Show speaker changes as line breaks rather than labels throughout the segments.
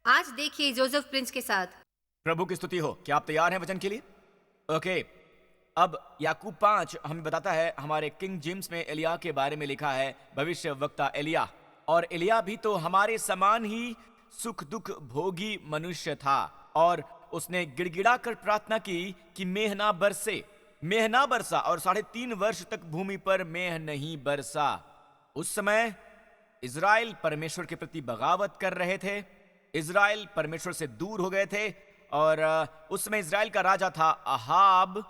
आज देखिए Joseph Prince के साथ।
प्रभु की स्तुति हो। क्या आप तैयार हैं वचन के लिए? ओके। अब याकूब 5 हमें बताता है, हमारे किंग जेम्स में एलिया के बारे में लिखा है, भविष्य वक्ता एलिया। और एलिया भी तो हमारे समान ही सुख दुख भोगी मनुष्य था, और उसने गिड़गिड़ा कर प्रार्थना की कि मेह ना बरसे। मेह ना बरसा और 3.5 वर्ष तक भूमि पर मेह नहीं बरसा। उस समय इज़राइल परमेश्वर के प्रति बगावत कर रहे थे। इज़राइल परमेश्वर से दूर हो गए थे। और उस समय इज़राइल का राजा था अहाब,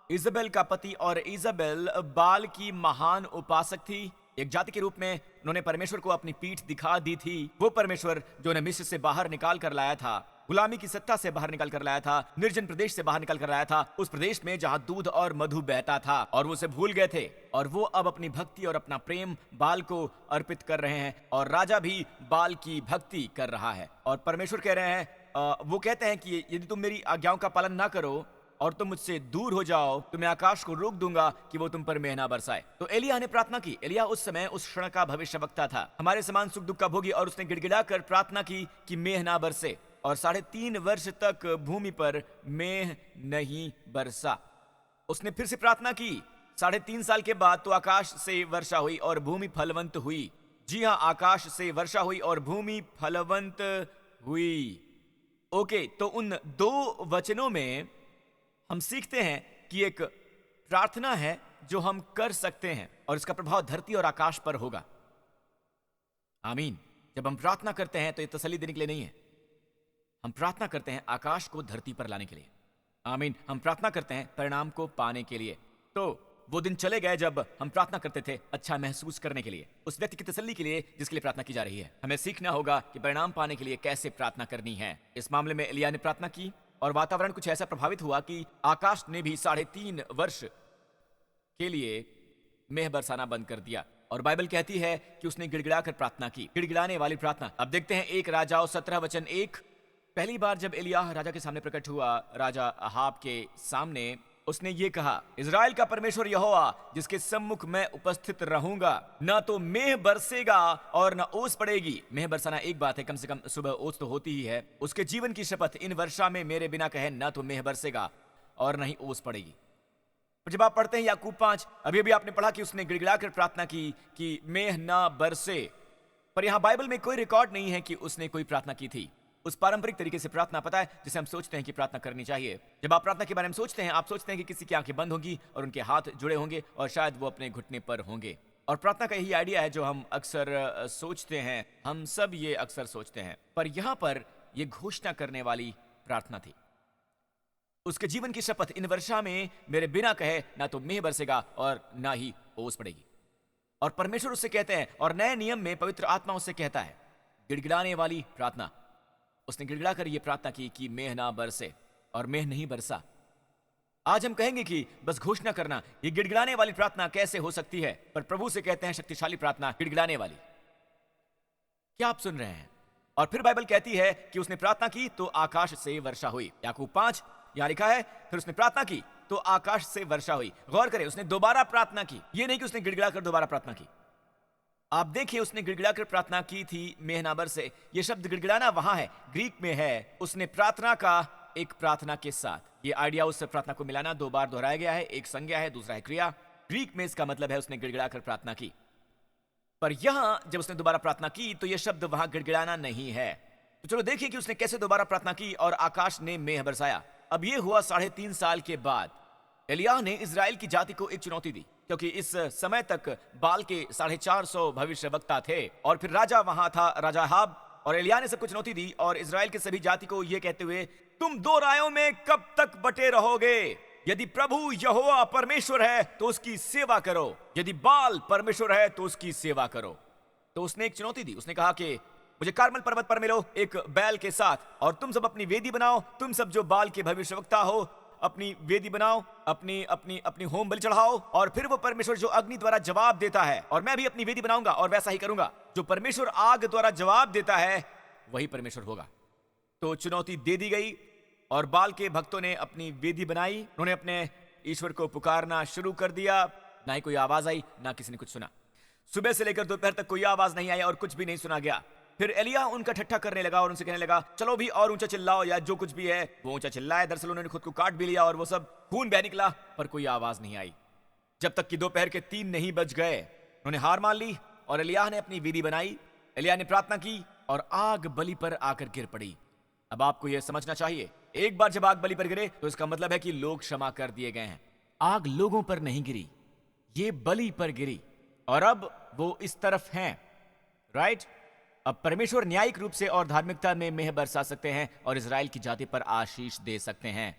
इज़बेल का पति। और इज़बेल बाल की महान उपासक थी। एक जाति के रूप में उन्होंने परमेश्वर को अपनी पीठ दिखा दी थी। वो परमेश्वर जो उन्हें मिस्र से बाहर निकाल कर लाया था, गुलामी की सत्ता से बाहर निकाल कर लाया था, निर्जन प्रदेश से बाहर निकाल कर लाया था, उस प्रदेश में जहां दूध और मधु बहता था, और वो उसे भूल गए थे। और वो अब अपनी भक्ति और अपना प्रेम बाल को अर्पित कर रहे हैं, और राजा भी बाल की भक्ति कर रहा है। और परमेश्वर कह रहे हैं, वो कहते हैं कि यदि तुम मेरी आज्ञाओं का पालन ना करो और तुम मुझसे दूर हो जाओ तो मैं आकाश को रोक दूंगा कि वो तुम पर मेह ना बरसाए। तो एलिया ने प्रार्थना की। एलिया उस समय उस क्षण का भविष्यवक्ता था, हमारे समान सुख दुख का भोगी। और उसने गिड़गिड़ा कर प्रार्थना की कि मेह ना बरसे, और 3.5 वर्ष तक भूमि पर मेह नहीं बरसा। उसने फिर से प्रार्थना की। 3.5 साल के बाद तो आकाश से वर्षा हुई और भूमि फलवंत हुई। जी हाँ, आकाश से वर्षा हुई और भूमि फलवंत हुई। ओके, तो उन 2 वचनों में हम सीखते हैं कि एक प्रार्थना है जो हम कर सकते हैं, और इसका प्रभाव धरती और आकाश पर होगा। आमीन। जब हम प्रार्थना करते हैं तो ये तसल्ली देने के लिए नहीं है, हम प्रार्थना करते हैं आकाश को धरती पर लाने के लिए। आमीन। हम प्रार्थना करते हैं परिणाम को पाने के लिए। तो वो दिन चले गए जब हम प्रार्थना करते थे अच्छा महसूस करने के लिए, उस व्यक्ति की तसल्ली के लिए जिसके लिए प्रार्थना की जा रही है। हमें सीखना होगा कि परिणाम पाने के लिए कैसे प्रार्थना करनी है। इस मामले में एलिया ने प्रार्थना की, और वातावरण कुछ ऐसा प्रभावित हुआ कि आकाश ने भी 3.5 वर्ष के लिए मेह बरसाना बंद कर दिया। और बाइबल कहती है कि उसने गिड़गिड़ा कर प्रार्थना की। गिड़गिड़ाने वाली प्रार्थना। अब देखते हैं 1 राजाओं 17:1। पहली बार जब एलिया राजा के सामने प्रकट हुआ, राजा अहाब के सामने, उसने ये कहा, इज़राइल का परमेश्वर यहोवा जिसके सम्मुख मैं उपस्थित रहूंगा, न तो मेह बरसेगा और न ओस पड़ेगी। मेह बरसाना एक बात है, कम से कम सुबह ओस तो होती ही है। उसके जीवन की शपथ, इन वर्षा में मेरे बिना कहे न तो मेह बरसेगा और न ही ओस पड़ेगी। जब आप पढ़ते हैं याकूब 5, अभी अभी आपने पढ़ा कि उसने गिड़गिड़ा कर प्रार्थना की कि मेह ना बरसे, पर यहां बाइबल में कोई रिकॉर्ड नहीं है कि उसने कोई प्रार्थना की थी। उस पारंपरिक तरीके से प्रार्थना, पता है, जिसे हम सोचते हैं कि प्रार्थना करनी चाहिए। जब आप प्रार्थना के बारे में सोचते हैं, आप सोचते हैं कि किसी की आंखें बंद होंगी और उनके हाथ जुड़े होंगे और शायद वो अपने घुटने पर होंगे। और प्रार्थना का यही आइडिया है जो हम अक्सर सोचते हैं। हम सब ये अक्सर सोचते हैं, पर यहां पर यह घोषणा करने वाली प्रार्थना थी। उसके जीवन की शपथ, इन वर्षा में मेरे बिना कहे ना तो मेह बरसेगा और ना ही ओस पड़ेगी। और परमेश्वर उससे कहते हैं, और नए नियम में पवित्र आत्मा उससे कहता है, गिड़गिड़ाने वाली प्रार्थना। उसने गिड़गिड़ा कर यह प्रार्थना की कि मेह ना बरसे, और मेह नहीं बरसा। आज हम कहेंगे कि बस घोषणा करना, ये गिड़गिड़ाने वाली प्रार्थना कैसे हो सकती है? पर प्रभु से कहते हैं शक्तिशाली प्रार्थना, गिड़गिड़ाने वाली। क्या आप सुन रहे हैं? और फिर बाइबल कहती है कि उसने प्रार्थना की तो आकाश से वर्षा हुई। याकूब 5 यहां लिखा है, फिर उसने प्रार्थना की तो आकाश से वर्षा हुई। गौर करें, उसने दोबारा प्रार्थना की। यह नहीं कि उसने गिड़गिड़ा कर दोबारा प्रार्थना की। आप देखिए, उसने गिड़गिड़ा कर प्रार्थना की थी मेह ना बरसे। यह शब्द गिड़गिड़ाना वहां है, ग्रीक में है। उसने प्रार्थना का एक प्रार्थना के साथ, यह आइडिया उस प्रार्थना को मिलाना 2 बार दोहराया गया है। एक संज्ञा है, दूसरा है क्रिया। ग्रीक में इसका मतलब है उसने गिड़गिड़ा कर प्रार्थना की। पर यहां जब उसने दोबारा प्रार्थना की तो यह शब्द वहां गिड़गिड़ाना नहीं है। तो चलो देखिए कि उसने कैसे दोबारा प्रार्थना की और आकाश ने मेह बरसाया। अब यह हुआ 3.5 साल के बाद। एलिया ने इज़राइल की जाति को एक चुनौती दी, क्योंकि इस समय तक बाल के 450 भविष्यवक्ता थे, और फिर राजा वहां था, राजा अहाब। और एलिया ने सबको चुनौती दी, और इज़राइल के सभी जाति को यह कहते हुए, तुम 2 रायों में कब तक बटे रहोगे? यदि प्रभु यहोवा परमेश्वर है तो उसकी सेवा करो, यदि बाल परमेश्वर है तो उसकी सेवा करो। तो उसने एक चुनौती दी। उसने कहा कि मुझे कार्मल पर्वत पर मिलो एक बैल के साथ, और तुम सब अपनी वेदी बनाओ। तुम सब जो बाल के भविष्यवक्ता हो, अपनी वेदी बनाओ, अपनी अपनी अपनी होम बलि चढ़ाओ, और फिर वो परमेश्वर जो अग्नि द्वारा जवाब देता है, और मैं भी अपनी वेदी बनाऊंगा और वैसा ही करूंगा। जो परमेश्वर आग द्वारा जवाब देता है वही परमेश्वर होगा। तो चुनौती दे दी गई, और बाल के भक्तों ने अपनी वेदी बनाई। उन्होंने अपने ईश्वर को पुकारना शुरू कर दिया। ना ही कोई आवाज आई, ना किसी ने कुछ सुना। सुबह से लेकर दोपहर तक कोई आवाज नहीं आई और कुछ भी नहीं सुना गया। फिर एलिया उनका ठट्ठा करने लगा और उनसे कहने लगा, चलो भी और ऊंचा चिल्लाओ, या जो कुछ भी है वो ऊंचा चिल्लाए। दरअसल उन्होंने खुद को काट भी लिया और वो सब खून बह निकला, पर कोई आवाज नहीं आई, जब तक कि दोपहर के 3 नहीं बज गए। उन्होंने हार मान ली और एलिय्याह ने अपनी वेदी बनाई। एलिय्याह ने प्रार्थना की और आग बलि पर आकर गिर पड़ी। अब आपको यह समझना चाहिए, एक बार जब आग बलि पर गिरे तो इसका मतलब है कि लोग क्षमा कर दिए गए हैं। आग लोगों पर नहीं गिरी, ये बलि पर गिरी, और अब वो इस तरफ हैं, राइट? अब परमेश्वर न्यायिक रूप से और धार्मिकता में मेह बरसा सकते हैं और इजराइल की जाति पर आशीष दे सकते हैं।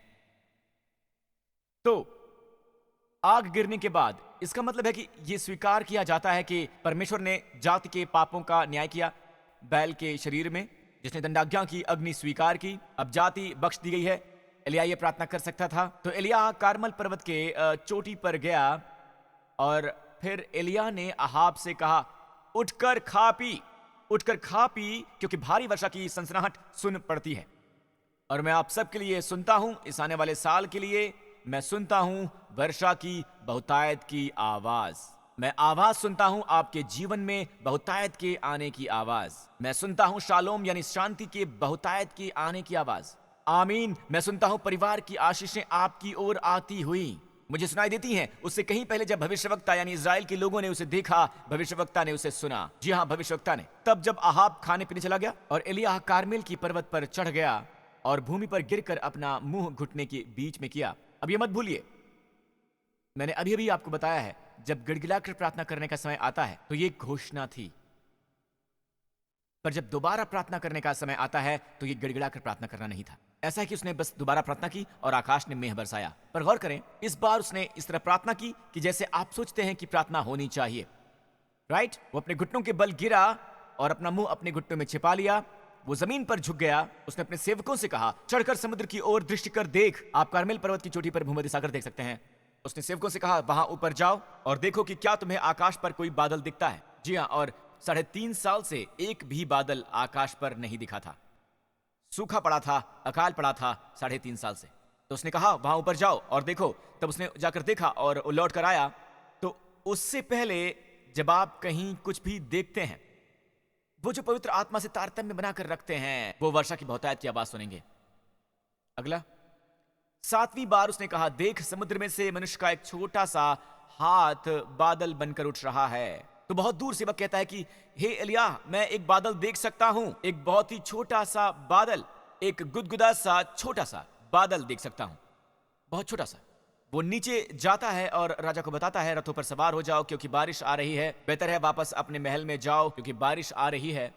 तो आग गिरने के बाद इसका मतलब है कि यह स्वीकार किया जाता है कि परमेश्वर ने जाति के पापों का न्याय किया। बैल के शरीर में जिसने दंडाज्ञा की अग्नि स्वीकार की, अब जाति बख्श दी गई है। एलिय्याह ये प्रार्थना कर सकता था, तो एलिय्याह कार्मल पर्वत के चोटी पर गया और फिर एलिय्याह ने अहाब से कहा, उठकर खा पी, उठकर खा पी, क्योंकि भारी वर्षा की सनसनाहट सुन पड़ती है। और मैं आप सबके लिए सुनता हूं, इस आने वाले साल के लिए मैं सुनता हूं वर्षा की बहुतायत की आवाज। मैं आवाज सुनता हूं आपके जीवन में बहुतायत के आने की आवाज। मैं सुनता हूं शालोम यानी शांति के बहुतायत के आने की आवाज। आमीन। मैं सुनता हूं परिवार की आशीषें आपकी ओर आती हुई मुझे सुनाई देती हैं। उससे कहीं पहले जब भविष्यवक्ता यानी इजराइल के लोगों ने उसे देखा, भविष्यवक्ता ने उसे सुना। जी हां, भविष्यवक्ता ने। तब जब अहाब खाने पीने चला गया और एलिय्याह कार्मेल की पर्वत पर चढ़ गया और भूमि पर गिरकर अपना मुंह घुटने के बीच में किया। अब ये मत भूलिए, मैंने अभी अभी आपको बताया है, जब गिड़गिड़ाकर प्रार्थना करने का समय आता है तो ये घोषणा थी, पर जब दोबारा प्रार्थना करने का समय आता है तो ये गिड़गिड़ाकर प्रार्थना करना नहीं था। ऐसा है कि उसने बस दोबारा प्रार्थना की और आकाश ने मेह बरसाया। पर गौर करें, इस बार उसने इस तरह प्रार्थना की कि जैसे आप सोचते हैं कि प्रार्थना होनी चाहिए, राइट? वो अपने घुटनों के बल गिरा और अपना मुंह अपने घुटनों में छिपा लिया। वो जमीन पर झुक गया। उसने अपने सेवकों से कहा, चढ़कर समुद्र की ओर दृष्टि कर देख। आप कार्मेल पर्वत की चोटी पर भूमध्य सागर देख सकते हैं। उसने सेवकों से कहा, वहां ऊपर जाओ और देखो कि क्या तुम्हें आकाश पर कोई बादल दिखता है। जी हाँ, और 3.5 साल से एक भी बादल आकाश पर नहीं दिखा था। सूखा पड़ा था, अकाल पड़ा था 3.5 साल से। तो उसने कहा, वहां ऊपर जाओ और देखो। तब उसने जाकर देखा और लौट कर आया। तो उससे पहले जब आप कहीं कुछ भी देखते हैं, वो जो पवित्र आत्मा से तारतम्य बनाकर रखते हैं, वो वर्षा की बहुतायत की आवाज सुनेंगे। अगला 7वीं बार उसने कहा, देख समुद्र में से मनुष्य का एक छोटा सा हाथ बादल बनकर उठ रहा है। तो बहुत दूर सेवक कहता है कि हे एलिय्याह, मैं एक बादल देख सकता हूं, एक बहुत ही छोटा सा बादल, एक गुदगुदा सा छोटा सा बादल देख सकता हूं, बहुत छोटा सा। वो नीचे जाता है और राजा को बताता है, रथों पर सवार हो जाओ क्योंकि बारिश आ रही है। बेहतर है वापस अपने महल में जाओ क्योंकि बारिश आ रही है।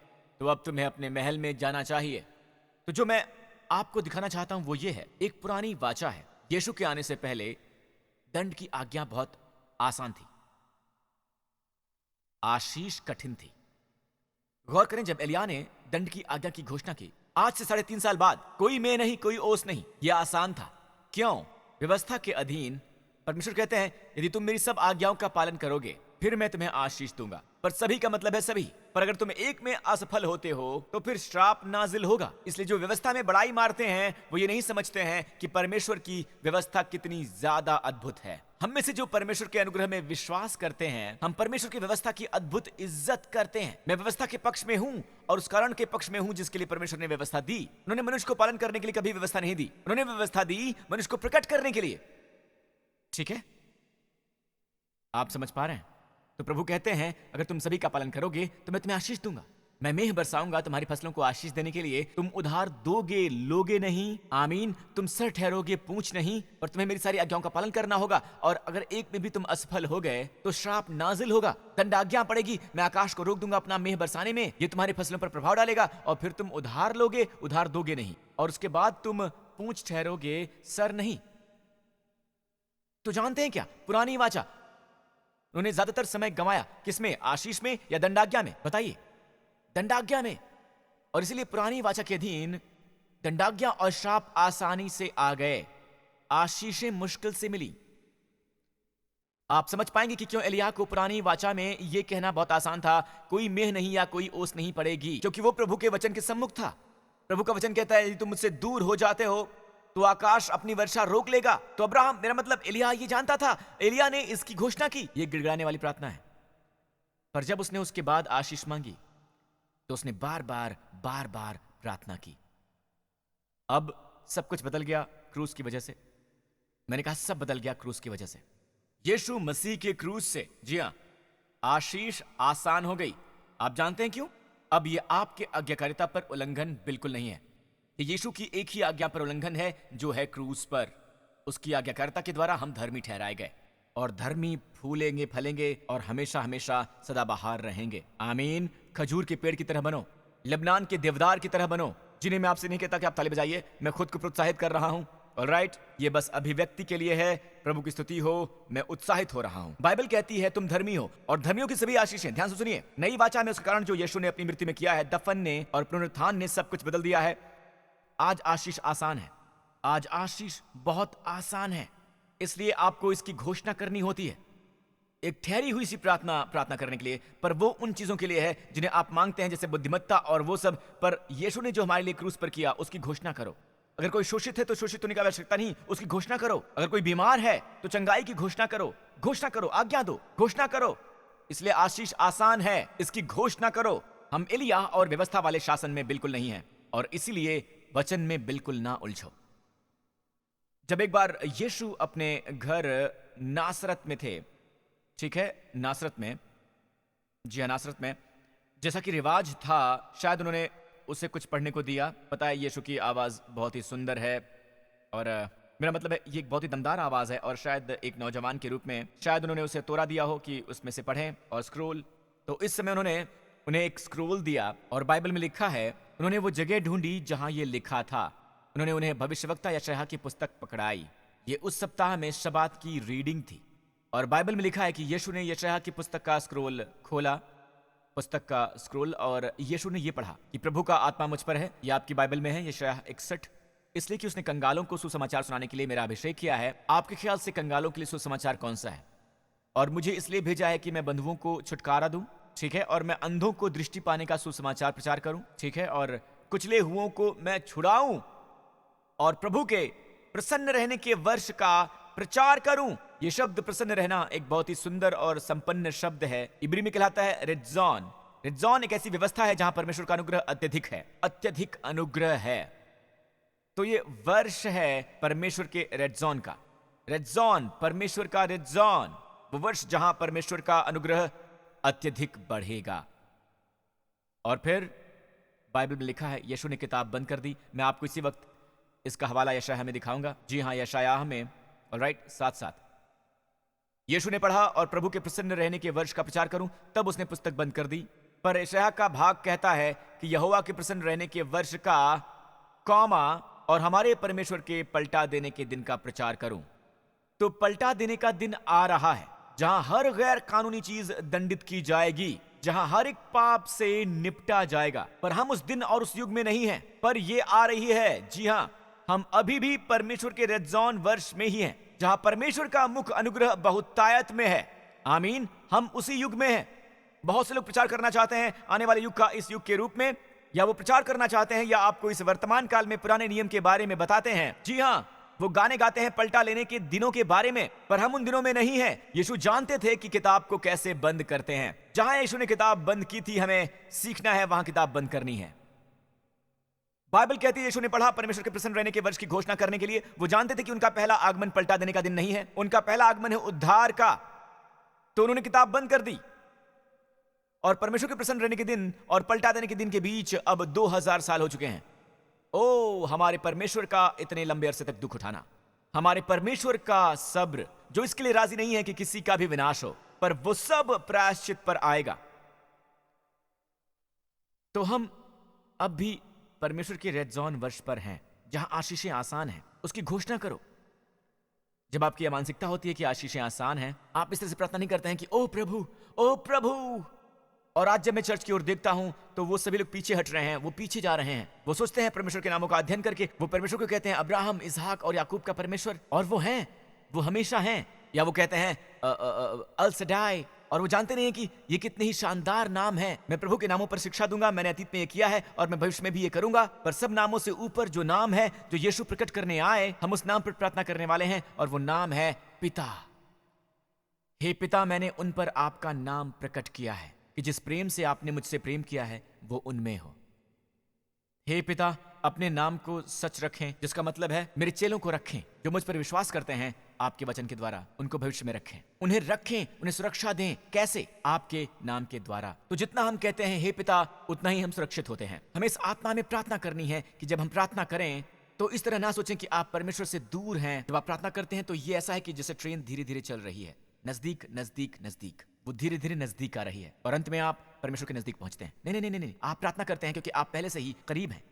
तो अब तुम्हें अपने महल में जाना चाहिए। तो जो मैं आपको दिखाना चाहता हूं वो ये है, एक पुरानी वाचा है। यीशु के आने से पहले दंड की आज्ञा बहुत आसान थी, आशीष कठिन थी। गौर करें, जब एलिय्याह ने दंड की आज्ञा की घोषणा की, आज से 3.5 साल बाद, कोई मैं नहीं, कोई ओस नहीं, यह आसान था। क्यों? व्यवस्था के अधीन परमेश्वर कहते हैं, यदि तुम मेरी सब आज्ञाओं का पालन करोगे फिर मैं तुम्हें आशीष दूंगा। पर सभी का मतलब है सभी। पर अगर तुम एक में असफल होते हो तो फिर श्राप नाजिल होगा। इसलिए जो व्यवस्था में बड़ाई मारते हैं वो ये नहीं समझते हैं कि परमेश्वर की व्यवस्था कितनी ज्यादा अद्भुत है। हम में से जो परमेश्वर के अनुग्रह में विश्वास करते हैं, हम परमेश्वर की व्यवस्था की अद्भुत इज्जत करते हैं। मैं व्यवस्था के पक्ष में हूं और उस कारण के पक्ष में हूं जिसके लिए परमेश्वर ने व्यवस्था दी। उन्होंने मनुष्य को पालन करने के लिए कभी व्यवस्था नहीं दी, उन्होंने व्यवस्था दी मनुष्य को प्रकट करने के लिए। ठीक है, आप समझ पा रहे हैं? तो प्रभु कहते हैं, अगर तुम सभी का पालन करोगे तो मैं तुम्हें आशीष दूंगा। मैं मेह बरसाऊंगा तुम्हारी फसलों को आशीष देने के लिए। तुम उधार दोगे, लोगे नहीं। आमीन। तुम सर ठहरोगे, पूंछ नहीं। और तुम्हें मेरी सारी आज्ञाओं का पालन करना होगा। और अगर एक में भी तुम असफल हो गए तो श्राप नाजिल होगा, दंडाज्ञा पड़ेगी। मैं आकाश को रोक दूंगा अपना मेह बरसाने में, ये तुम्हारी फसलों पर प्रभाव डालेगा। और फिर तुम उधार लोगे, उधार दोगे नहीं। और उसके बाद तुम पूंछ ठहरोगे, सर नहीं। तो जानते हैं क्या, पुरानी वाचा उन्होंने ज्यादातर समय गंवाया किसमें? आशीष में या दंडाज्ञा में? बताइए। दंडाज्ञा में। और इसलिए पुरानी वाचा के अधीन दंडाज्ञा और श्राप आसानी से आ गए, आशीषें मुश्किल से मिली। आप समझ पाएंगे कि क्यों एलिय्याह को पुरानी वाचा में यह कहना बहुत आसान था, कोई मेह नहीं या कोई ओस नहीं पड़ेगी, क्योंकि वो प्रभु के वचन के सम्मुख था। प्रभु का वचन कहता है, यदि तुम मुझसे दूर हो जाते हो तो आकाश अपनी वर्षा रोक लेगा। तो अब्राहम, मेरा मतलब एलिय्याह ये जानता था, एलिय्याह ने इसकी घोषणा की। ये गिड़गिड़ाने वाली प्रार्थना है। पर जब उसने उसके बाद आशीष मांगी तो उसने बार बार प्रार्थना की। अब सब कुछ बदल गया क्रूस की वजह से। मैंने कहा सब बदल गया क्रूस की वजह से। यीशु मसीह के क्रूस से, जी हां, आशीष आसान हो गई। आप जानते हैं क्यों? अब ये आपके आज्ञाकारिता पर उल्लंघन बिल्कुल नहीं है। ये यीशु की एक ही आज्ञा पर उल्लंघन है, जो है क्रूस पर। उसकी आज्ञाकारिता के द्वारा हम धर्मी ठहराए गए, और धर्मी फूलेंगे, फलेंगे और हमेशा हमेशा सदाबहार रहेंगे। आमीन। खजूर के पेड़ की तरह बनो, लेबनान के देवदार की तरह बनो, जिन्हें मैं आपसे नहीं कहता कि आप ताली बजाइए, मैं खुद को प्रोत्साहित कर रहा हूं। ऑलराइट, ये बस अभिव्यक्ति के लिए है। प्रभु की स्तुति हो, मैं उत्साहित हो रहा हूं। बाइबल कहती है तुम धर्मी हो, और धर्मियों की सभी आशीषें, ध्यान से सुनिए, नई वाचा में उसके कारण जो यीशु ने अपनी मृत्यु में किया है, दफन ने और पुनरुत्थान ने सब कुछ बदल दिया है। आज आशीष आसान है, आज आशीष बहुत आसान है। इसलिए आपको इसकी घोषणा करनी होती है, एक ठहरी हुई सी प्रार्थना करने के लिए, पर वो उन चीजों के लिए है जिन्हें आप मांगते हैं, जैसे बुद्धिमत्ता और वो सब। पर यीशु ने जो हमारे लिए क्रूस पर किया, उसकी घोषणा करो। अगर कोई शोषित है तो शोषित होने की आवश्यकता नहीं, उसकी घोषणा करो। अगर कोई बीमार है तो चंगाई की घोषणा करो, आज्ञा दो, घोषणा करो। इसलिए आशीष आसान है, इसकी घोषणा करो। हम एलिया और व्यवस्था वाले शासन में बिल्कुल नहीं है, और इसीलिए वचन में बिल्कुल ना उलझो। जब एक बार यीशु अपने घर नासरत में थे, ठीक है, नासरत में, जी हाँ, नासरत में, जैसा कि रिवाज था, शायद उन्होंने उसे कुछ पढ़ने को दिया। पता है, यीशु की आवाज बहुत ही सुंदर है, और मेरा मतलब है ये एक बहुत ही दमदार आवाज है, और शायद एक नौजवान के रूप में शायद उन्होंने उसे तोरा दिया हो कि उसमें से पढ़ें, और स्क्रोल। तो इस समय उन्होंने उन्हें एक स्क्रोल दिया, और बाइबल में लिखा है उन्होंने वो जगह ढूंढी जहां ये लिखा था। उन्होंने उन्हें भविष्यवक्ता यशायाह की पुस्तक पकड़ाई। ये उस सप्ताह में शबात की रीडिंग थी, और बाइबल में लिखा है कि यीशु ने यशायाह की पुस्तक का स्क्रोल खोला, पुस्तक का स्क्रोल, और यीशु ने ये पढ़ा कि प्रभु का आत्मा मुझ पर है। ये आपकी बाइबल में है, यशायाह 61, इसलिए कि उसने कंगालों को सुसमाचार सुनाने के लिए मेरा अभिषेक किया है। आपके ख्याल से कंगालों के लिए सुसमाचार कौन सा है? और मुझे इसलिए भेजा है कि मैं बंधुओं को छुटकारा दूं, ठीक है, और मैं अंधों को दृष्टि पाने का सुसमाचार प्रचार करूं, ठीक है, और कुचले हुओं को मैं छुड़ाऊं, और प्रभु के प्रसन्न रहने के वर्ष का प्रचार करूं। ये शब्द प्रसन्न रहना एक बहुत ही सुंदर और संपन्न शब्द है। इब्री में कहलाता है रिज्जॉन। रिज्जॉन एक ऐसी व्यवस्था है जहां परमेश्वर का अनुग्रह अत्यधिक है, अत्यधिक अनुग्रह है। तो ये वर्ष है परमेश्वर के रिज्जॉन का। रिज्जॉन, परमेश्वर का रिज्जॉन, वो वर्ष जहां परमेश्वर का अनुग्रह अत्यधिक बढ़ेगा। और फिर बाइबल में लिखा है, यीशु ने किताब बंद कर दी। मैं आपको इसी वक्त इसका हवाला यशायाह में दिखाऊंगा। जी हाँ, यशायाह में, ऑलराइट, साथ साथ यीशु ने पढ़ा, और प्रभु के प्रसन्न रहने के वर्ष का प्रचार करूं, तब उसने पुस्तक बंद कर दी। पर यशायाह का भाग कहता है कि यहोवा के प्रसन्न रहने के वर्ष का, कॉमा, और हमारे परमेश्वर के पलटा देने के दिन का प्रचार करूं। तो पलटा देने का दिन आ रहा है, जहां हर गैर कानूनी चीज दंडित की जाएगी, जहां हर एक पाप से निपटा जाएगा। पर हम उस दिन और उस युग में नहीं हैं, पर ये आ रही है। जी हां, हम अभी भी परमेश्वर के रेडजॉन वर्ष में ही हैं, जहां परमेश्वर का मुख अनुग्रह बहुतायत में है। आमीन, हम उसी युग में हैं। बहुत से लोग प्रचार करना चाहते हैं आने वाले युग का इस युग के रूप में, या वो प्रचार करना चाहते हैं, या आपको इस वर्तमान काल में पुराने नियम के बारे में बताते हैं। जी हां, वो गाने गाते हैं पलटा लेने के दिनों के बारे में, पर हम उन दिनों में नहीं हैं। यीशु जानते थे कि किताब को कैसे बंद करते हैं। जहां यीशु ने किताब बंद की थी, हमें सीखना है वहां किताब बंद करनी है। बाइबल कहती है यीशु ने पढ़ा परमेश्वर के प्रसन्न रहने के वर्ष की घोषणा करने के लिए। वो जानते थे कि उनका पहला आगमन पलटा देने का दिन नहीं है, उनका पहला आगमन है उद्धार का। तो उन्होंने किताब बंद कर दी, और परमेश्वर के प्रसन्न रहने के दिन और पलटा देने के दिन के बीच अब 2000 साल हो चुके हैं। ओ हमारे परमेश्वर का इतने लंबे अरसे तक दुख उठाना, हमारे परमेश्वर का सब्र, जो इसके लिए राजी नहीं है कि किसी का भी विनाश हो, पर वो सब प्रायश्चित पर आएगा। तो हम अब भी परमेश्वर के रेड जोन वर्ष पर हैं, जहां आशीषें आसान हैं। उसकी घोषणा करो। जब आपकी यह मानसिकता होती है कि आशीषें आसान हैं, आप इस तरह से प्रार्थना नहीं करते हैं कि ओ प्रभु, ओ प्रभु। और आज जब मैं चर्च की ओर देखता हूं तो वो सभी लोग पीछे हट रहे हैं, वो पीछे जा रहे हैं। वो सोचते हैं परमेश्वर के नामों का अध्ययन करके वो परमेश्वर को कहते हैं अब्राहम, इसहाक और याकूब का परमेश्वर, और वो हैं, वो हमेशा हैं। या वो कहते हैं अल सडाई, और वो जानते नहीं है कि ये कितने ही शानदार नाम है। मैं प्रभु के नामों पर शिक्षा दूंगा, मैंने अतीत में ये किया है और मैं भविष्य में भी ये करूंगा। पर सब नामों से ऊपर जो नाम है जो यीशु प्रकट करने आए, हम उस नाम पर प्रार्थना करने वाले हैं, और वो नाम है पिता। हे पिता, मैंने उन पर आपका नाम प्रकट किया है कि जिस प्रेम से आपने मुझसे प्रेम किया है, वो उनमें हो। हे पिता, अपने नाम को सच रखें, जिसका मतलब है मेरे चेलों को रखें जो मुझ पर विश्वास करते हैं आपके वचन के द्वारा। उनको भविष्य में रखें, उन्हें रखें, उन्हें सुरक्षा दें। कैसे? आपके नाम के द्वारा। तो जितना हम कहते हैं हे पिता, उतना ही हम सुरक्षित होते हैं। हमें इस आत्मा में प्रार्थना करनी है कि जब हम प्रार्थना करें तो इस तरह ना सोचें कि आप परमेश्वर से दूर हैं। जब आप प्रार्थना करते हैं तो ये ऐसा है कि जैसे ट्रेन धीरे धीरे चल रही है, नजदीक नजदीक नजदीक, वो धीरे धीरे नजदीक आ रही है और अंत में आप परमेश्वर के नजदीक पहुंचते हैं। नहीं नहीं नहीं नहीं, आप प्रार्थना करते हैं क्योंकि आप पहले से ही करीब हैं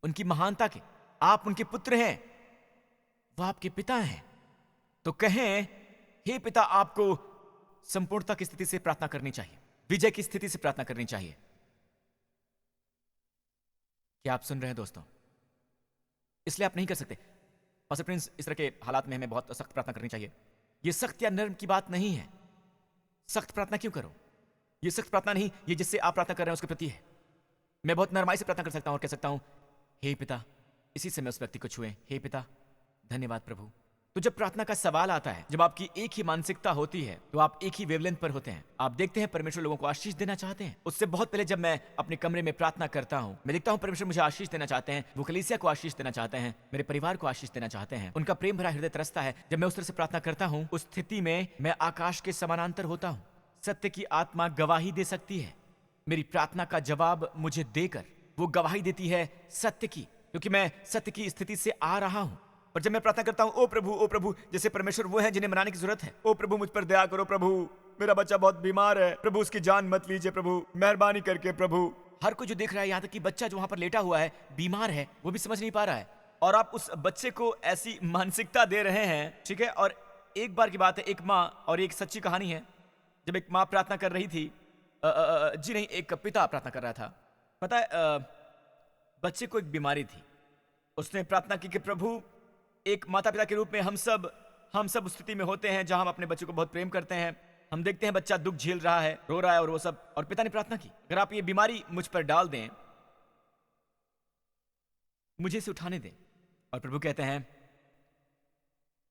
उनकी महानता के। आप उनके पुत्र हैं, वो आपके पिता हैं। तो कहें हे पिता, आपको संपूर्णता की स्थिति से प्रार्थना करनी चाहिए, विजय की स्थिति से प्रार्थना करनी चाहिए। क्या आप सुन रहे हैं दोस्तों? इसलिए आप नहीं कर सकते पास्टर प्रिंस, इस तरह के हालात में हमें बहुत सख्त प्रार्थना करनी चाहिए। यह सख्त या नर्म की बात नहीं है। सख्त प्रार्थना क्यों करो? यह सख्त प्रार्थना नहीं, ये जिससे आप प्रार्थना कर रहे हैं उसके प्रति है। मैं बहुत नरमाई से प्रार्थना कर सकता हूं और कह सकता हूं हे पिता, इसी समय उस व्यक्ति को छुएं। हे पिता, धन्यवाद प्रभु। तो जब प्रार्थना का सवाल आता है, जब आपकी एक ही मानसिकता होती है, तो आप एक ही वेवलेंथ पर होते हैं। आप देखते हैं परमेश्वर लोगों को आशीष देना चाहते हैं। उससे बहुत पहले जब मैं अपने कमरे में प्रार्थना करता हूं, मैं देखता हूं परमेश्वर मुझे आशीष देना चाहते हैं, वो कलीसिया को आशीष देना चाहते हैं, मेरे परिवार को आशीष देना चाहते हैं। उनका प्रेम भरा हृदय तरसता है। जब मैं उस तरह से प्रार्थना करता हूं, उस स्थिति में मैं आकाश के समानांतर होता हूं। सत्य की आत्मा गवाही दे सकती है। मेरी प्रार्थना का जवाब मुझे देकर वो गवाही देती है सत्य की, क्योंकि मैं सत्य की स्थिति से आ रहा हूं। और जब मैं प्रार्थना करता हूं ओ प्रभु, जैसे परमेश्वर वो है जिन्हें मनाने की जरूरत है। ओ प्रभु, मुझ पर दया करो प्रभु, मेरा बच्चा बहुत बीमार है प्रभु, उसकी जान मत लीजिए प्रभु, मेहरबानी करके प्रभु। हर कोई जो देख रहा है, यहां तक कि बच्चा जो वहां पर लेटा हुआ है बीमार है, वो भी समझ नहीं पा रहा है, और आप उस बच्चे को ऐसी मानसिकता दे रहे हैं। ठीक है, और एक बार की बात है, एक माँ, और एक सच्ची कहानी है, जब एक माँ प्रार्थना कर रही थी, जी नहीं, एक पिता प्रार्थना कर रहा था। पता है, बच्चे को एक बीमारी थी। उसने प्रार्थना की कि प्रभु, एक माता पिता के रूप में हम सब उस स्थिति में होते हैं जहां हम अपने बच्चे को बहुत प्रेम करते हैं। हम देखते हैं बच्चा दुख झेल रहा है, रो रहा है और वो सब, और पिता ने प्रार्थना की अगर आप ये बीमारी मुझ पर डाल दें, मुझे इसे उठाने दें। और प्रभु कहते हैं,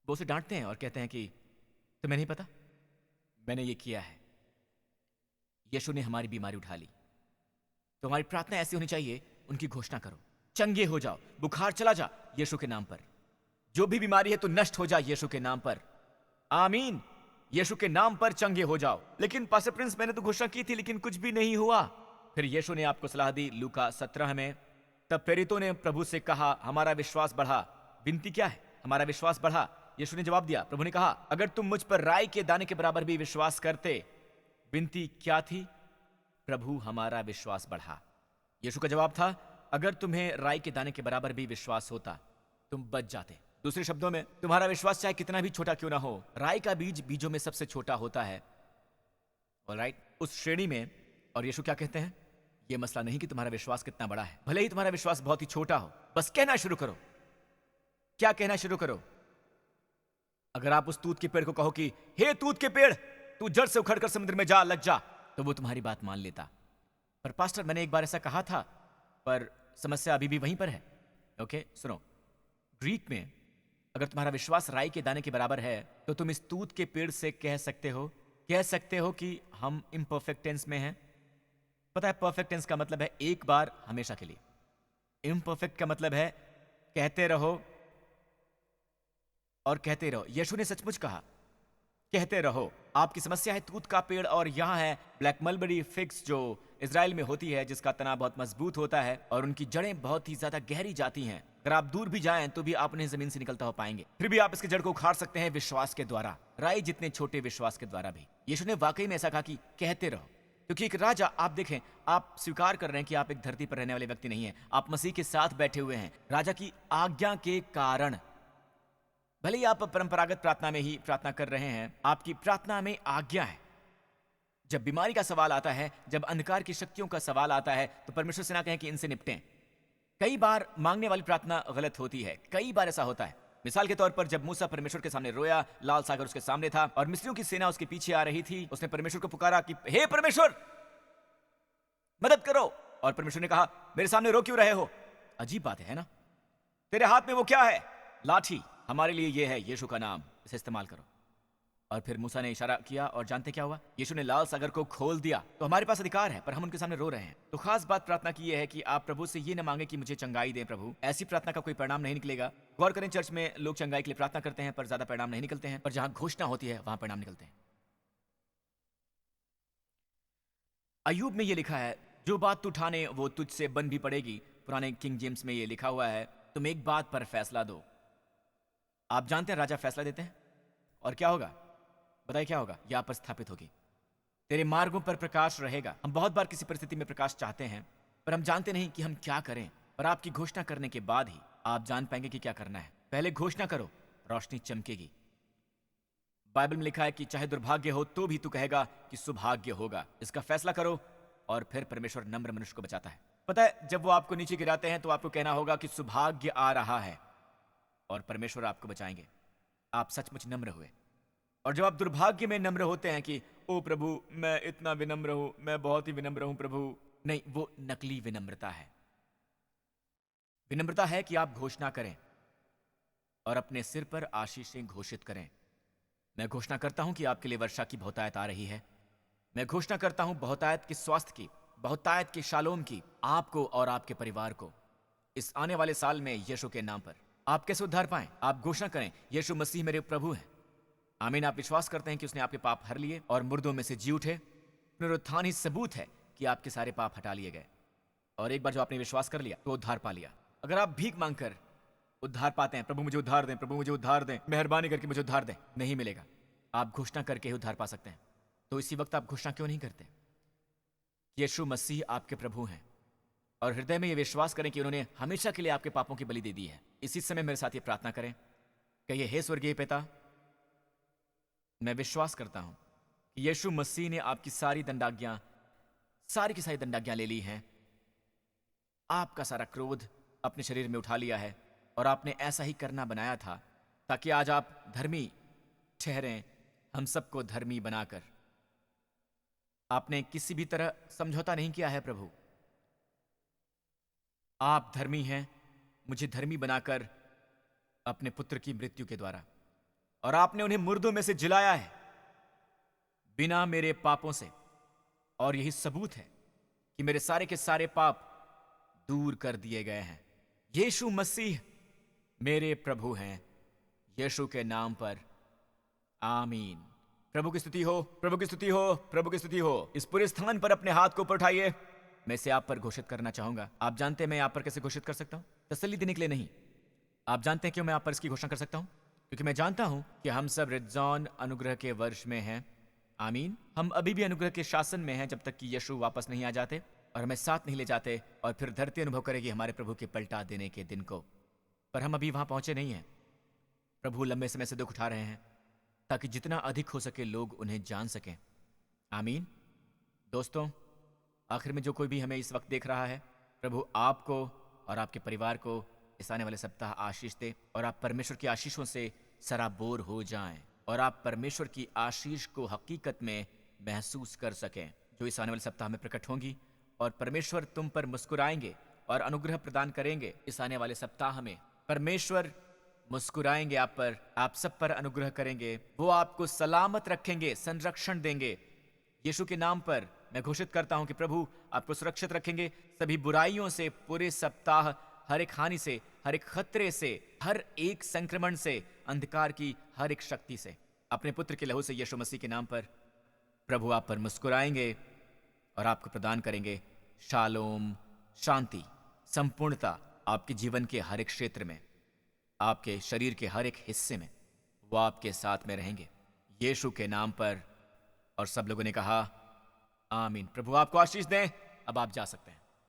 वो उसे डांटते हैं और कहते हैं कि तुम्हें नहीं पता मैंने ये किया है। यीशु ने हमारी बीमारी उठा ली। तो हमारी प्रार्थना ऐसी होनी चाहिए, उनकी घोषणा करो, चंगे हो जाओ, बुखार चला जा यीशु के नाम पर, जो भी बीमारी है तो नष्ट हो जा यीशु के नाम पर। आमीन, यीशु के नाम पर चंगे हो जाओ। लेकिन पास्टर प्रिंस, मैंने तो घोषणा की थी लेकिन कुछ भी नहीं हुआ। फिर यीशु ने आपको सलाह दी लूका 17 में। तब प्रेरितों ने प्रभु से कहा, हमारा विश्वास बढ़ा। विनती क्या है? हमारा विश्वास बढ़ा। यीशु ने जवाब दिया, प्रभु ने कहा, अगर तुम मुझ पर राई के दाने के बराबर भी विश्वास करते। विनती क्या थी? प्रभु, हमारा विश्वास बढ़ा। यीशु का जवाब था, अगर तुम्हें राई के दाने के बराबर भी विश्वास होता, तुम बच जाते। दूसरे शब्दों में, तुम्हारा विश्वास चाहे कितना भी छोटा क्यों ना हो, राई का बीज बीजों में सबसे छोटा होता है। ऑलराइट, उस श्रेणी में। और यीशु क्या कहते हैं? यह मसला नहीं कि तुम्हारा विश्वास कितना बड़ा है, भले ही तुम्हारा विश्वास बहुत ही छोटा हो, बस कहना शुरू करो। क्या कहना शुरू करो? अगर आप उस तूत के पेड़ को कहो कि हे तूत के पेड़, तू जड़ से उखड़कर समुद्र में जा, लग जा, तो वो तुम्हारी बात मान लेता। पर पास्टर, मैंने एक बार ऐसा कहा था, पर समस्या अभी भी वहीं पर है। ओके, सुनो, ग्रीक में अगर तुम्हारा विश्वास राई के दाने के बराबर है, तो तुम इस तूत के पेड़ से कह सकते हो कि हम इम्परफेक्ट टेंस में हैं। पता है, परफेक्ट टेंस का मतलब है एक बार हमेशा के लिए। इम्परफेक्ट का मतलब है कहते रहो और कहते रहो। यीशु ने सचमुच कहा, कहते रहो। आपकी समस्या है तूत का पेड़, और यहाँ है ब्लैक मलबरी फिग्स, जो इजराइल में होती है, जिसका तना बहुत मजबूत होता है और उनकी जड़ें बहुत ही ज्यादा गहरी जाती हैं। अगर आप दूर भी जाएं तो भी आप उन्हें जमीन से निकलता हो पाएंगे। फिर भी आप इसके जड़ को उखाड़ सकते हैं विश्वास के द्वारा, राई जितने छोटे विश्वास के द्वारा भी। यीशु ने वाकई में ऐसा कहा कि कहते रहो, क्योंकि एक राजा, आप देखें, आप स्वीकार कर रहे हैं कि आप एक धरती पर रहने वाले व्यक्ति नहीं हैं, आप मसीह के साथ बैठे हुए हैं। राजा की आज्ञा के कारण, भले ही आप परंपरागत प्रार्थना में ही प्रार्थना कर रहे हैं, आपकी प्रार्थना में आज्ञा है। जब बीमारी का सवाल आता है, जब अंधकार की शक्तियों का सवाल आता है, तो परमेश्वर से ना कहें कि इनसे निपटें। कई बार मांगने वाली प्रार्थना गलत होती है, कई बार ऐसा होता है। मिसाल के तौर पर, जब मूसा परमेश्वर के सामने रोया, लाल सागर उसके सामने था और मिस्रियों की सेना उसके पीछे आ रही थी, उसने परमेश्वर को पुकारा कि हे परमेश्वर, मदद करो। और परमेश्वर ने कहा, मेरे सामने रो क्यों रहे हो? अजीब बात है ना? तेरे हाथ में वो क्या है? लाठी। हमारे लिए ये है यीशु का नाम, इसे इस्तेमाल करो। और फिर मूसा ने इशारा किया और जानते क्या हुआ? यीशु ने लाल सागर को खोल दिया। तो हमारे पास अधिकार है, पर हम उनके सामने रो रहे हैं। तो खास बात प्रार्थना की यह है कि आप प्रभु से ये न मांगे कि मुझे चंगाई दें प्रभु। ऐसी प्रार्थना का कोई परिणाम नहीं निकलेगा। गौर करें, चर्च में लोग चंगाई के लिए प्रार्थना करते हैं पर ज्यादा परिणाम नहीं निकलते हैं, पर जहां घोषणा होती है वहां परिणाम निकलते हैं। अय्यूब में ये लिखा है, जो बात तू ठाने वो तुझसे बन भी पड़ेगी। पुराने किंग जेम्स में ये लिखा हुआ है, तुम एक बात पर फैसला दो। आप जानते हैं राजा फैसला देते हैं और क्या होगा? बताइए क्या होगा? यहाँ पर स्थापित होगी, तेरे मार्गों पर प्रकाश रहेगा। हम बहुत बार किसी परिस्थिति में प्रकाश चाहते हैं पर हम जानते नहीं कि हम क्या करें। पर आपकी घोषणा करने के बाद ही आप जान पाएंगे कि क्या करना है। पहले घोषणा करो, रोशनी चमकेगी। बाइबल में लिखा है कि चाहे दुर्भाग्य हो तो भी तू कहेगा कि सौभाग्य होगा। इसका फैसला करो और फिर परमेश्वर नम्र मनुष्य को बचाता है। पता है, जब वो आपको नीचे गिराते हैं तो आपको कहना होगा कि सौभाग्य आ रहा है और परमेश्वर आपको बचाएंगे। आप सचमुच नम्र हुए। और जब आप दुर्भाग्य में नम्र होते हैं कि ओ प्रभु मैं इतना विनम्र हूं, मैं बहुत ही विनम्र हूं प्रभु, नहीं, वो नकली विनम्रता है। विनम्रता है कि आप घोषणा करें और अपने सिर पर आशीषें घोषित करें। मैं घोषणा करता हूं कि आपके लिए वर्षा की बहुतायत आ रही है। मैं घोषणा करता हूं बहुतायत के स्वास्थ्य की, बहुतायत के शालोम की, आपको और आपके परिवार को इस आने वाले साल में यीशु के नाम पर। आप कैसे उद्धार पाएं? आप घोषणा करें, यीशु मसीह मेरे प्रभु हैं। आमीन। आप विश्वास करते हैं कि उसने आपके पाप हर लिए और मुर्दों में से जी उठे। पुनरुत्थान ही सबूत है कि आपके सारे पाप हटा लिए गए। और एक बार जो आपने विश्वास कर लिया तो उद्धार पा लिया। अगर आप भीख मांगकर उद्धार पाते हैं, प्रभु मुझे उद्धार दें, प्रभु मुझे उद्धार दें, मेहरबानी करके मुझे उद्धार दें, नहीं मिलेगा। आप घोषणा करके ही उद्धार पा सकते हैं। तो इसी वक्त आप घोषणा क्यों नहीं करते? यीशु मसीह आपके प्रभु हैं और हृदय में यह विश्वास करें कि उन्होंने हमेशा के लिए आपके पापों की बलि दे दी है। इसी समय मेरे साथ ये प्रार्थना करें, कहिए, हे स्वर्गीय पिता, मैं विश्वास करता हूं कि यीशु मसीह ने आपकी सारी की सारी दंडाज्ञा ले ली हैं। आपका सारा क्रोध अपने शरीर में उठा लिया है और आपने ऐसा ही करना बनाया था ताकि आज आप धर्मी ठहरें, हम सबको धर्मी बनाकर। आपने किसी भी तरह समझौता नहीं किया है प्रभु। आप धर्मी हैं, मुझे धर्मी बनाकर अपने पुत्र की मृत्यु के द्वारा, और आपने उन्हें मुर्दों में से जिलाया है बिना मेरे पापों से। और यही सबूत है कि मेरे सारे के सारे पाप दूर कर दिए गए हैं। यीशु मसीह मेरे प्रभु हैं। यीशु के नाम पर आमीन। प्रभु की स्तुति हो, प्रभु की स्तुति हो, प्रभु की स्तुति हो। इस पूरे स्थान पर अपने हाथ को ऊपर उठाइए। मैं इसे आप पर घोषित करना चाहूंगा। आप जानते हैं मैं आप पर कैसे घोषित कर सकता हूं? तसल्ली देने के लिए नहीं। आप जानते हैं क्यों मैं आप पर इसकी घोषणा कर सकता हूं? क्योंकि मैं जानता हूं कि हम सब रिज़ॉन अनुग्रह के वर्ष में हैं। आमीन। हम अभी भी अनुग्रह के शासन में हैं जब तक कि यीशु वापस नहीं आ जाते और हमें साथ नहीं ले जाते और फिर धरती अनुभव करेगी हमारे प्रभु के पलटा देने के दिन को। पर हम अभी वहां पहुंचे नहीं हैं। प्रभु लंबे समय से दुख उठा रहे हैं ताकि जितना अधिक हो सके लोग उन्हें जान सकें। आमीन। दोस्तों, आखिर में जो कोई भी हमें इस वक्त देख रहा है, प्रभु आपको और आपके परिवार को इस आने वाले सप्ताह आशीष दे और आप परमेश्वर की आशीषों से सराबोर हो जाएं और आप परमेश्वर की आशीष को हकीकत में महसूस कर सकें जो इस आने वाले सप्ताह में प्रकट होंगी। और परमेश्वर तुम पर मुस्कुराएंगे और अनुग्रह प्रदान करेंगे। इस आने वाले सप्ताह में परमेश्वर मुस्कुराएंगे आप पर, आप सब पर अनुग्रह करेंगे। वो आपको सलामत रखेंगे, संरक्षण देंगे। यीशु के नाम पर मैं घोषित करता हूं कि प्रभु आपको सुरक्षित रखेंगे सभी बुराइयों से, पूरे सप्ताह हर एक हानि से, हर एक खतरे से, हर एक संक्रमण से, अंधकार की हर एक शक्ति से। अपने पुत्र के लहू से यीशु मसीह के नाम पर प्रभु आप पर मुस्कुराएंगे और आपको प्रदान करेंगे शालोम, शांति, संपूर्णता। आपके जीवन के हर एक क्षेत्र में, आपके शरीर के हर एक हिस्से में वो आपके साथ में रहेंगे यीशु के नाम पर। और सब लोगों ने कहा आमीन। प्रभु आपको आशीष दें। अब आप जा सकते हैं।